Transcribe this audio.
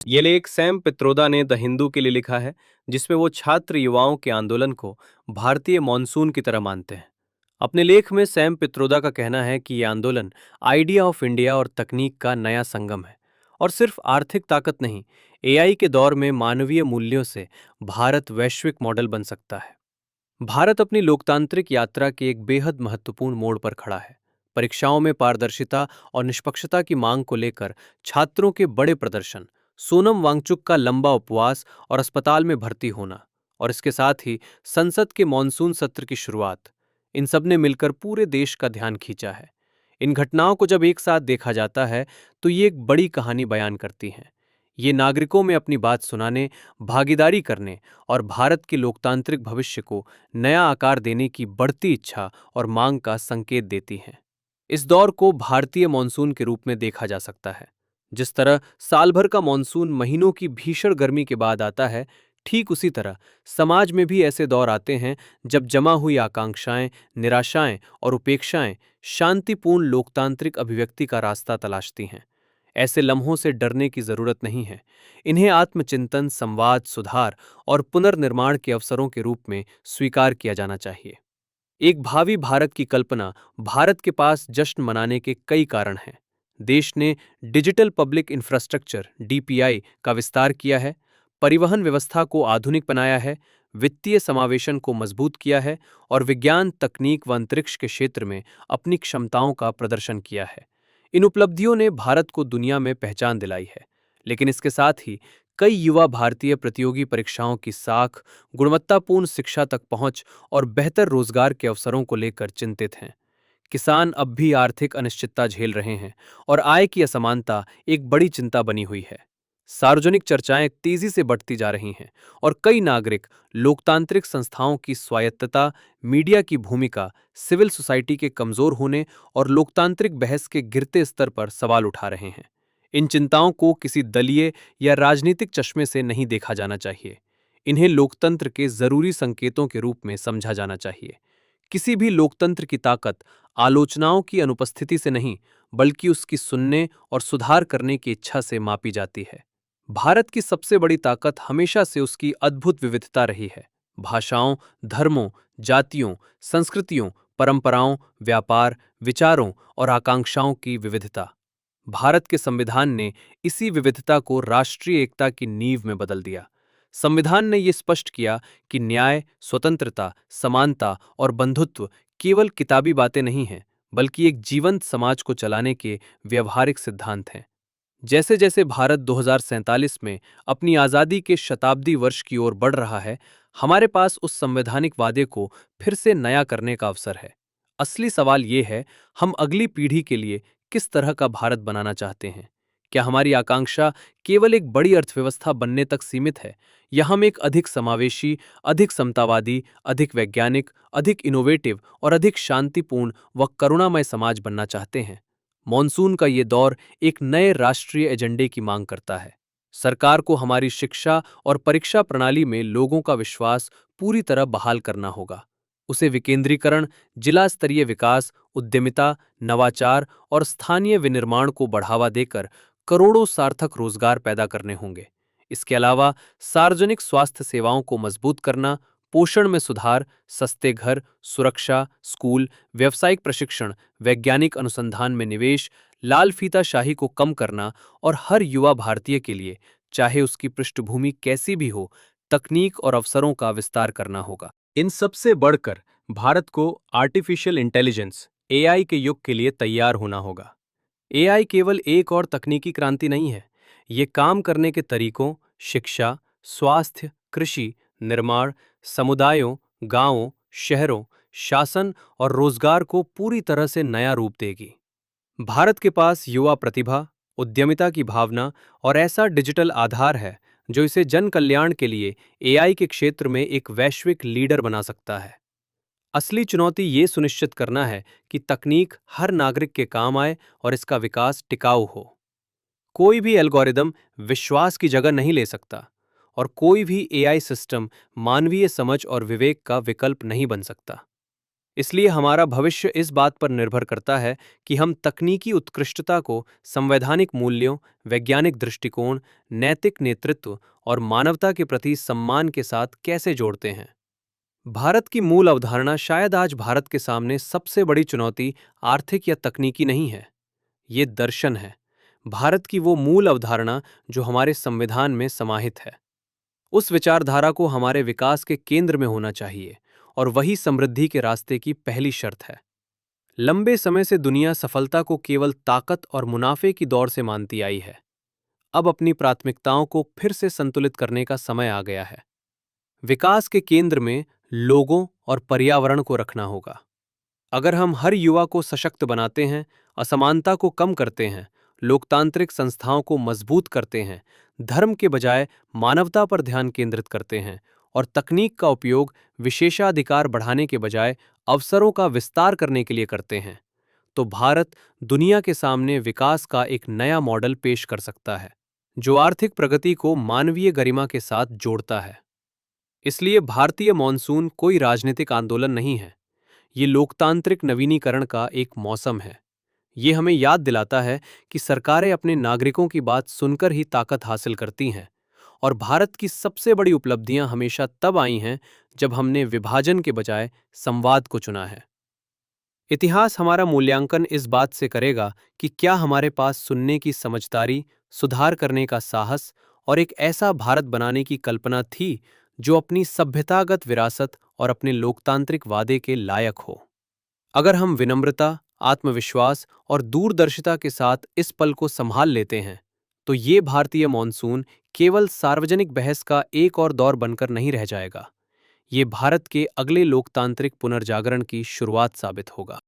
ये लेख सैम पित्रोदा ने द हिंदू के लिए लिखा है, जिसमें वो छात्र युवाओं के आंदोलन को भारतीय मॉनसून की तरह मानते हैं। अपने लेख में सैम पित्रोदा का कहना है कि ये आंदोलन आइडिया ऑफ इंडिया और तकनीक का नया संगम है, और सिर्फ आर्थिक ताकत नहीं, एआई के दौर में मानवीय मूल्यों से भारत वैश्विक मॉडल बन सकता है। भारत अपनी लोकतांत्रिक यात्रा के एक बेहद महत्वपूर्ण मोड़ पर खड़ा है। परीक्षाओं में पारदर्शिता और निष्पक्षता की मांग को लेकर छात्रों के बड़े प्रदर्शन, सोनम वांगचुक का लंबा उपवास और अस्पताल में भर्ती होना, और इसके साथ ही संसद के मॉनसून सत्र की शुरुआत, इन सब ने मिलकर पूरे देश का ध्यान खींचा है। इन घटनाओं को जब एक साथ देखा जाता है तो ये एक बड़ी कहानी बयान करती हैं। ये नागरिकों में अपनी बात सुनाने, भागीदारी करने और भारत के लोकतांत्रिक भविष्य को नया आकार देने की बढ़ती इच्छा और मांग का संकेत देती हैं। इस दौर को भारतीय मॉनसून के रूप में देखा जा सकता है। जिस तरह साल भर का मॉनसून महीनों की भीषण गर्मी के बाद आता है, ठीक उसी तरह समाज में भी ऐसे दौर आते हैं जब जमा हुई आकांक्षाएं, निराशाएं और उपेक्षाएं शांतिपूर्ण लोकतांत्रिक अभिव्यक्ति का रास्ता तलाशती हैं। ऐसे लम्हों से डरने की जरूरत नहीं है। इन्हें आत्मचिंतन, संवाद, सुधार और पुनर्निर्माण के अवसरों के रूप में स्वीकार किया जाना चाहिए। एक भावी भारत की कल्पना, भारत के पास जश्न मनाने के कई कारण हैं। देश ने डिजिटल पब्लिक इंफ्रास्ट्रक्चर डीपीआई का विस्तार किया है, परिवहन व्यवस्था को आधुनिक बनाया है, वित्तीय समावेशन को मजबूत किया है और विज्ञान, तकनीक व अंतरिक्ष के क्षेत्र में अपनी क्षमताओं का प्रदर्शन किया है। इन उपलब्धियों ने भारत को दुनिया में पहचान दिलाई है, लेकिन इसके साथ ही कई युवा भारतीय प्रतियोगी परीक्षाओं की साख, गुणवत्तापूर्ण शिक्षा तक पहुंच और बेहतर रोजगार के अवसरों को लेकर चिंतित हैं। किसान अब भी आर्थिक अनिश्चितता झेल रहे हैं और आय की असमानता एक बड़ी चिंता बनी हुई है। सार्वजनिक चर्चाएं तेजी से बढ़ती जा रही हैं और कई नागरिक लोकतांत्रिक संस्थाओं की स्वायत्तता, मीडिया की भूमिका, सिविल सोसाइटी के कमजोर होने और लोकतांत्रिक बहस के गिरते स्तर पर सवाल उठा रहे हैं। इन चिंताओं को किसी दलीय या राजनीतिक चश्मे से नहीं देखा जाना चाहिए। इन्हें लोकतंत्र के जरूरी संकेतों के रूप में समझा जाना चाहिए। किसी भी लोकतंत्र की ताकत आलोचनाओं की अनुपस्थिति से नहीं, बल्कि उसकी सुनने और सुधार करने की इच्छा से मापी जाती है। भारत की सबसे बड़ी ताकत हमेशा से उसकी अद्भुत विविधता रही है। भाषाओं, धर्मों, जातियों, संस्कृतियों, परंपराओं, व्यापार, विचारों और आकांक्षाओं की विविधता। भारत के संविधान ने इसी विविधता को राष्ट्रीय एकता की नींव में बदल दिया। संविधान ने ये स्पष्ट किया कि न्याय, स्वतंत्रता, समानता और बंधुत्व केवल किताबी बातें नहीं हैं, बल्कि एक जीवंत समाज को चलाने के व्यवहारिक सिद्धांत हैं। जैसे जैसे भारत 2047 में अपनी आज़ादी के शताब्दी वर्ष की ओर बढ़ रहा है, हमारे पास उस संवैधानिक वादे को फिर से नया करने का अवसर है। असली सवाल ये है, हम अगली पीढ़ी के लिए किस तरह का भारत बनाना चाहते हैं? क्या हमारी आकांक्षा केवल एक बड़ी अर्थव्यवस्था बनने तक सीमित है, या हम एक अधिक समावेशी, अधिक समतावादी, अधिक वैज्ञानिक, अधिक इनोवेटिव और अधिक शांतिपूर्ण व करुणामय समाज बनना चाहते हैं? मॉनसून का ये दौर एक नए राष्ट्रीय एजेंडे की मांग करता है। सरकार को हमारी शिक्षा और परीक्षा प्रणाली में लोगों का विश्वास पूरी तरह बहाल करना होगा। उसे विकेंद्रीकरण, जिला स्तरीय विकास, उद्यमिता, नवाचार और स्थानीय विनिर्माण को बढ़ावा देकर करोड़ों सार्थक रोजगार पैदा करने होंगे। इसके अलावा सार्वजनिक स्वास्थ्य सेवाओं को मजबूत करना, पोषण में सुधार, सस्ते घर, सुरक्षा, स्कूल, व्यावसायिक प्रशिक्षण, वैज्ञानिक अनुसंधान में निवेश, लाल फीताशाही को कम करना और हर युवा भारतीय के लिए, चाहे उसकी पृष्ठभूमि कैसी भी हो, तकनीक और अवसरों का विस्तार करना होगा। इन सबसे बढ़कर भारत को आर्टिफिशियल इंटेलिजेंस एआई के युग के लिए तैयार होना होगा। एआई केवल एक और तकनीकी क्रांति नहीं है, ये काम करने के तरीकों, शिक्षा, स्वास्थ्य, कृषि, निर्माण, समुदायों, गांवों, शहरों, शासन और रोजगार को पूरी तरह से नया रूप देगी। भारत के पास युवा प्रतिभा, उद्यमिता की भावना और ऐसा डिजिटल आधार है जो इसे जन कल्याण के लिए एआई के क्षेत्र में एक वैश्विक लीडर बना सकता है। असली चुनौती ये सुनिश्चित करना है कि तकनीक हर नागरिक के काम आए और इसका विकास टिकाऊ हो। कोई भी एल्गोरिदम विश्वास की जगह नहीं ले सकता, और कोई भी एआई सिस्टम मानवीय समझ और विवेक का विकल्प नहीं बन सकता। इसलिए हमारा भविष्य इस बात पर निर्भर करता है कि हम तकनीकी उत्कृष्टता को संवैधानिक मूल्यों, वैज्ञानिक दृष्टिकोण, नैतिक नेतृत्व और मानवता के प्रति सम्मान के साथ कैसे जोड़ते हैं। भारत की मूल अवधारणा शायद आज भारत के सामने सबसे बड़ी चुनौती आर्थिक या तकनीकी नहीं है, ये दर्शन है। भारत की वो मूल अवधारणा जो हमारे संविधान में समाहित है। उस विचारधारा को हमारे विकास के केंद्र में होना चाहिए और वही समृद्धि के रास्ते की पहली शर्त है। लंबे समय से दुनिया सफलता को केवल ताकत और मुनाफे की दौड़ से मानती आई है। अब अपनी प्राथमिकताओं को फिर से संतुलित करने का समय आ गया है। विकास के केंद्र में लोगों और पर्यावरण को रखना होगा। अगर हम हर युवा को सशक्त बनाते हैं, असमानता को कम करते हैं, लोकतांत्रिक संस्थाओं को मजबूत करते हैं, धर्म के बजाय मानवता पर ध्यान केंद्रित करते हैं और तकनीक का उपयोग विशेषाधिकार बढ़ाने के बजाय अवसरों का विस्तार करने के लिए करते हैं, तो भारत दुनिया के सामने विकास का एक नया मॉडल पेश कर सकता है, जो आर्थिक प्रगति को मानवीय गरिमा के साथ जोड़ता है। इसलिए भारतीय मॉनसून कोई राजनीतिक आंदोलन नहीं है, ये लोकतांत्रिक नवीनीकरण का एक मौसम है। ये हमें याद दिलाता है कि सरकारें अपने नागरिकों की बात सुनकर ही ताकत हासिल करती हैं और भारत की सबसे बड़ी उपलब्धियां हमेशा तब आई हैं जब हमने विभाजन के बजाय संवाद को चुना है। इतिहास हमारा मूल्यांकन इस बात से करेगा कि क्या हमारे पास सुनने की समझदारी, सुधार करने का साहस और एक ऐसा भारत बनाने की कल्पना थी जो अपनी सभ्यतागत विरासत और अपने लोकतांत्रिक वादे के लायक हो। अगर हम विनम्रता, आत्मविश्वास और दूरदर्शिता के साथ इस पल को संभाल लेते हैं, तो ये भारतीय मॉनसून केवल सार्वजनिक बहस का एक और दौर बनकर नहीं रह जाएगा। ये भारत के अगले लोकतांत्रिक पुनर्जागरण की शुरुआत साबित होगा।